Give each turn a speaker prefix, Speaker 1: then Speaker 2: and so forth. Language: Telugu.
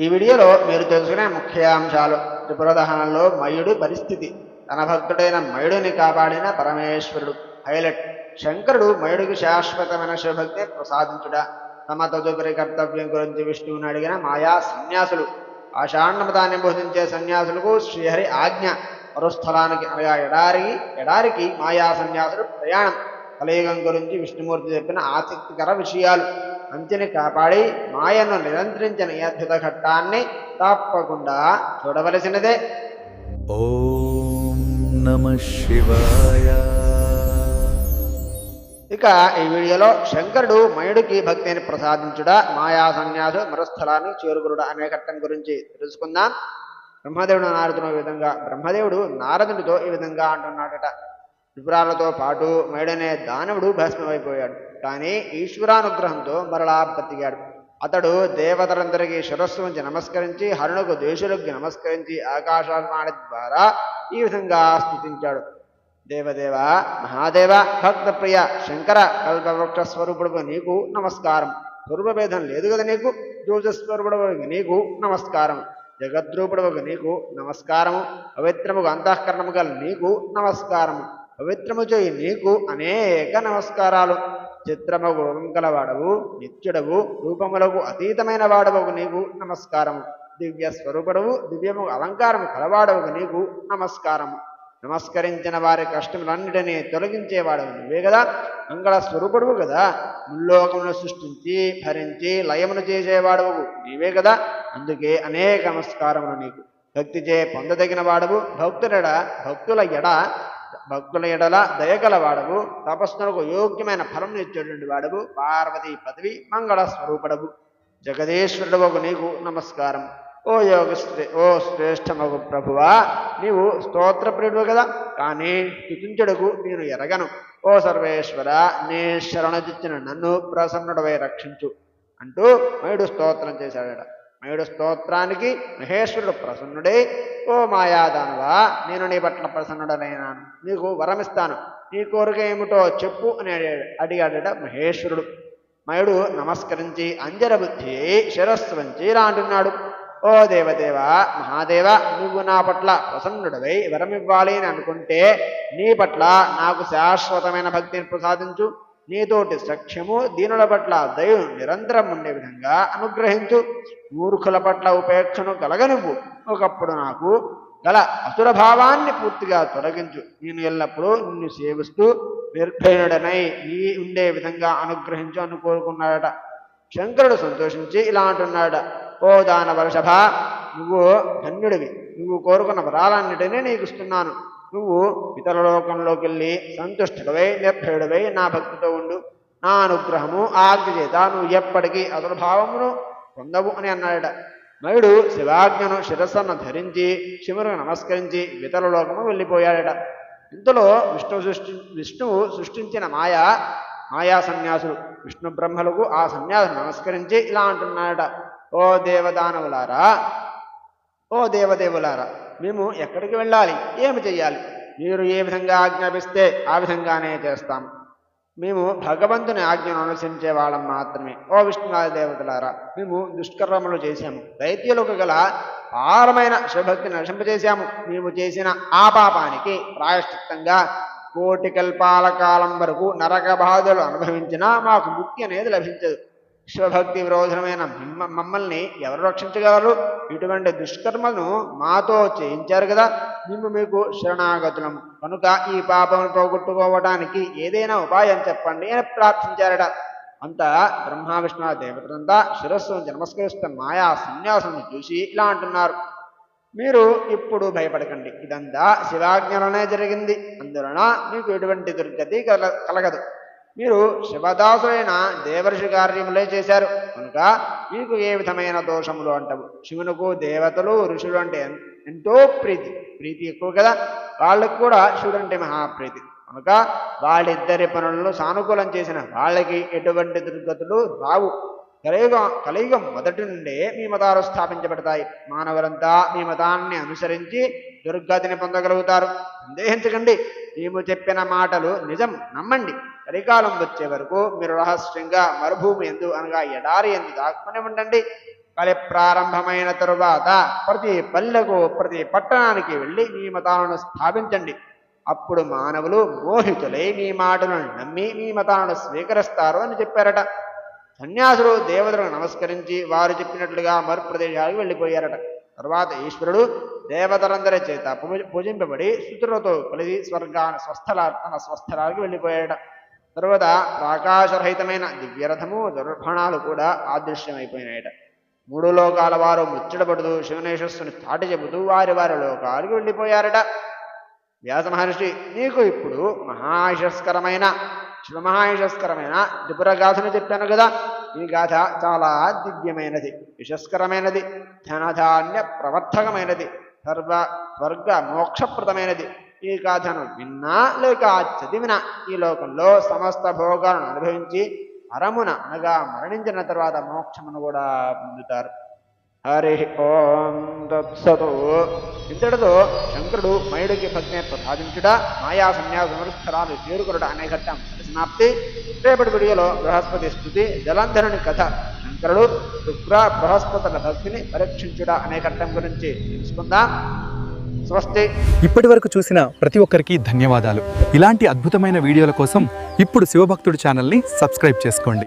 Speaker 1: ఈ వీడియోలో మీరు తెలుసుకునే ముఖ్యాంశాలు: త్రిపురదహనంలో మయుడి పరిస్థితి, తన భక్తుడైన మయుడిని కాపాడిన పరమేశ్వరుడు. హైలైట్: శంకరుడు మయుడికి శాశ్వతమైన శివభక్తిని ప్రసాదించుడా. తమ తదుపరి కర్తవ్యం గురించి విష్ణువుని అడిగిన మాయా సన్యాసులు. ఆషాఢమతాన్ని బోధించే సన్యాసులకు శ్రీహరి ఆజ్ఞ. మరుస్థలానికి అనగా ఎడారికి మాయా సన్యాసులు ప్రయాణం. కలియుగం గురించి విష్ణుమూర్తి చెప్పిన ఆసక్తికర విషయాలు. అంచెని కాపాడి మాయను నిరంతరించిన ఈ అద్భుత ఘట్టాన్ని తప్పకుండా చూడవలసినదే.
Speaker 2: ఓం నమః శివాయ.
Speaker 1: ఇక ఈ వీడియోలో శంకరుడు మయుడికి భక్తిని ప్రసాదించుడా, మాయా సన్యాసు మరుస్థలాన్ని చేరుకురుడా అనే ఘట్టం గురించి తెలుసుకుందాం. బ్రహ్మదేవుడు నారదుడితో ఈ విధంగా అంటున్నాడట: త్రిపురాలతో పాటు మయుడనే దానవుడు భస్మమైపోయాడు, కానీ ఈశ్వరానుగ్రహంతో మరలా బతికాడు. అతడు దేవతలందరికీ శిరస్సు ఉంచి నమస్కరించి, హరుణకు దేశులకి నమస్కరించి ఆకాశవాణి ద్వారా ఈ విధంగా స్తుతించాడు: దేవదేవ, మహాదేవ, భక్తప్రియ శంకర, కల్పవృక్ష స్వరూపుడు నీకు నమస్కారం. స్వరూపభేదం లేదు కదా నీకు. జ్యోతిస్వరూపుడు నీకు నమస్కారం. జగద్రూపుడు నీకు నమస్కారము. పవిత్రముగు అంతఃకరణము గల నీకు నమస్కారము. పవిత్రము చేయి నీకు అనేక నమస్కారాలు. చిత్రమగు రూపం గలవాడవు, నిత్యుడవు, రూపములకు అతీతమైన వాడవకు నీకు నమస్కారము. దివ్య స్వరూపుడవు, దివ్యము అలంకారము కలవాడవకు నీకు నమస్కారము. నమస్కరించిన వారి కష్టములన్నిటినీ తొలగించేవాడవు నువ్వే కదా. మంగళ స్వరూపుడువు కదా. ముల్లోకమును సృష్టించి భరించి లయమును చేసేవాడవు నీవే కదా. అందుకే అనేక నమస్కారములు నీకు. భక్తిచే పొందదగిన వాడవు. భక్తుల ఎడల దయగల వాడవు. తపస్సులకు యోగ్యమైన ఫలం ఇచ్చేటువంటి వాడవు. పార్వతీ పదవి మంగళ స్వరూపుడవు. జగదీశ్వరుడవకు నీకు నమస్కారం. ఓ శ్రేష్టమగు ప్రభువా, నీవు స్తోత్రప్రియుడు కదా, కానీ స్తుతించుటకు నేను ఎరగను. ఓ సర్వేశ్వర, నీ శరణజిచ్చిన నన్ను ప్రసన్నుడవై రక్షించు అంటూ మయుడు స్తోత్రం చేశాడట. మయుడు స్తోత్రానికి మహేశ్వరుడు ప్రసన్నుడై, ఓ మాయాదానవా, నేను నీ పట్ల ప్రసన్నుడనైనాను, నీకు వరమిస్తాను, నీ కోరిక ఏమిటో చెప్పు అని అడిగాడట మహేశ్వరుడు. మయుడు నమస్కరించి అంజరబుద్ధి శిరస్సు వంచి ఇలా అంటున్నాడు: ఓ దేవదేవ, మహాదేవ, నువ్వు నా పట్ల ప్రసన్నుడవై వరమివ్వాలి అని అనుకుంటే నీ పట్ల నాకు శాశ్వతమైన భక్తిని ప్రసాదించు. నీతోటి సఖ్యము, దీనుల పట్ల దయను నిరంతరం ఉండే విధంగా అనుగ్రహించు. మూర్ఖుల పట్ల ఉపేక్షను కలగనివ్వు. ఒకప్పుడు నాకు గల అసురభావాన్ని పూర్తిగా తొలగించు. నేను ఎల్లప్పుడూ నిన్ను సేవిస్తూ నిర్భయుడనై నీ ఉండే విధంగా అనుగ్రహించు అని కోరుకున్నాడట. శంకరుడు సంతోషించి ఇలా అంటున్నాడ: ఓ దాన వృషభ, నువ్వు ధన్యుడివి. నువ్వు కోరుకున్న వరాలన్నిటినీ నీకు ఇస్తున్నాను. నువ్వు ఇతరలోకంలోకి వెళ్ళి సంతుష్టుడవై నిర్భయుడవై నా భక్తితో ఉండు. నా అనుగ్రహము ఆజ్ఞ చేత నువ్వు ఎప్పటికీ అసురభావమును పొందవు అని అన్నాడట. మయుడు శివాజ్ఞను శిరస్సును ధరించి శివునికి నమస్కరించి ఇతరలోకము వెళ్ళిపోయాడట. ఇంతలో విష్ణువు సృష్టించిన మాయా సన్యాసులు విష్ణు బ్రహ్మలకు ఆ సన్యాసులు నమస్కరించి ఇలా అంటున్నాడట: ఓ దేవదేవులారా, మేము ఎక్కడికి వెళ్ళాలి, ఏమి చెయ్యాలి? మీరు ఏ విధంగా ఆజ్ఞాపిస్తే ఆ విధంగానే చేస్తాం. మేము భగవంతుని ఆజ్ఞను అనుసరించే వాళ్ళం మాత్రమే. ఓ విష్ణువాది దేవతలారా, మేము దుష్కర్మలు చేశాము, దైత్యులకు గల పారమైన శివభక్తిని నశింపజేశాము. మేము చేసిన ఆ పాపానికి ప్రాయశ్చిత్తంగా కోటి కల్పాల కాలం వరకు నరక బాధలు అనుభవించినా మాకు ముక్తి అనేది లభించదు. శివభక్తి విరోధమైన మమ్మల్ని ఎవరు రక్షించగలరు? ఇటువంటి దుష్కర్మలను మాతో చేయించారు కదా. మేము మీకు శరణాగతులము కనుక ఈ పాపను పోగొట్టుకోవడానికి ఏదైనా ఉపాయం చెప్పండి అని ప్రార్థించారట. అంతా బ్రహ్మ విష్ణు దేవతలంతా శిరస్సు నుంచి నమస్కరిస్తున్న మాయా సన్యాసుని చూసి ఇలా అంటున్నారు: మీరు ఇప్పుడు భయపడకండి, ఇదంతా శివాజ్ఞలోనే జరిగింది. అందువలన మీకు ఎటువంటి దుర్గతి కలగదు. మీరు శివదాసులైన దేవర్షి కార్యములే చేశారు కనుక మీకు ఏ విధమైన దోషములు అంటవు. శివునకు దేవతలు ఋషులు అంటే ఎంతో ప్రీతి ఎక్కువ కదా. వాళ్ళకి కూడా శివుడు అంటే మహాప్రీతి కనుక వాళ్ళిద్దరి పనులను సానుకూలం చేసిన వాళ్ళకి ఎటువంటి దుర్గతులు రావు. కలియుగం మొదటి నుండే మీ మతాలు స్థాపించబడతాయి. మానవులంతా మీ మతాన్ని అనుసరించి దుర్గతిని పొందగలుగుతారు. సందేహించకండి, మేము చెప్పిన మాటలు నిజం, నమ్మండి. కలికాలం వచ్చే వరకు మీరు రహస్యంగా మరుభూమి ఎందు అనగా ఎడారి ఎందు దాక్కుని ఉండండి. కలి ప్రారంభమైన తరువాత ప్రతి పల్లెకు ప్రతి పట్టణానికి వెళ్ళి మీ మతాలను స్థాపించండి. అప్పుడు మానవులు మోహితులై మీ మాటలను నమ్మి మీ మతాలను స్వీకరిస్తారు అని చెప్పారట. సన్యాసులు దేవతలకు నమస్కరించి వారు చెప్పినట్లుగా మరు ప్రదేశాలకు వెళ్ళిపోయారట. తరువాత ఈశ్వరుడు దేవతలందరి చేత పూజింపబడి శుతులతో కలిసి తన స్వస్థలాలకు వెళ్ళిపోయాడట. తరువాత ప్రకాశరహితమైన దివ్యరథము దుర్భణాలు కూడా అదృశ్యమైపోయినాయట. 3 లోకాల వారు ముచ్చటపడుతూ శివనేశ్వరుని చాటి చెబుతూ వారి వారి లోకాలకు వెళ్ళిపోయారట. వ్యాస మహర్షి, నీకు ఇప్పుడు శివమహాయశస్కరమైన త్రిపురగాథను చెప్పాను కదా. ఈ గాథ చాలా దివ్యమైనది, యశస్కరమైనది, ధనధాన్య ప్రవర్ధకమైనది, స్వర్గ మోక్షప్రదమైనది. ఈ గాథను విన్నా లేక చదివినా ఈ లోకంలో సమస్త భోగాలను అనుభవించి పరమున అనగా మరణించిన తర్వాత మోక్షమును కూడా పొందుతారు. హరి ఓం తత్సతు. ఇంతటితో శంకరుడు మయుడికి భక్తిని ప్రసాదించుట, మాయా సన్యాస విమర్శరాలు చేరుకురుట అనే ఘట్టం పరిసమాప్తి. రేపటి వీడియోలో బృహస్పతి స్థుతి, జలంధరుని కథ, శంకరుడు శుక్ర బృహస్పతుల భక్తిని పరీక్షించుట అనే ఘట్టం గురించి తెలుసుకుందాం. స్వస్తి.
Speaker 3: ఇప్పటి వరకు చూసిన ప్రతి ఒక్కరికి ధన్యవాదాలు. ఇలాంటి అద్భుతమైన వీడియోల కోసం ఇప్పుడు శివభక్తుడు ఛానల్ని సబ్స్క్రైబ్ చేసుకోండి.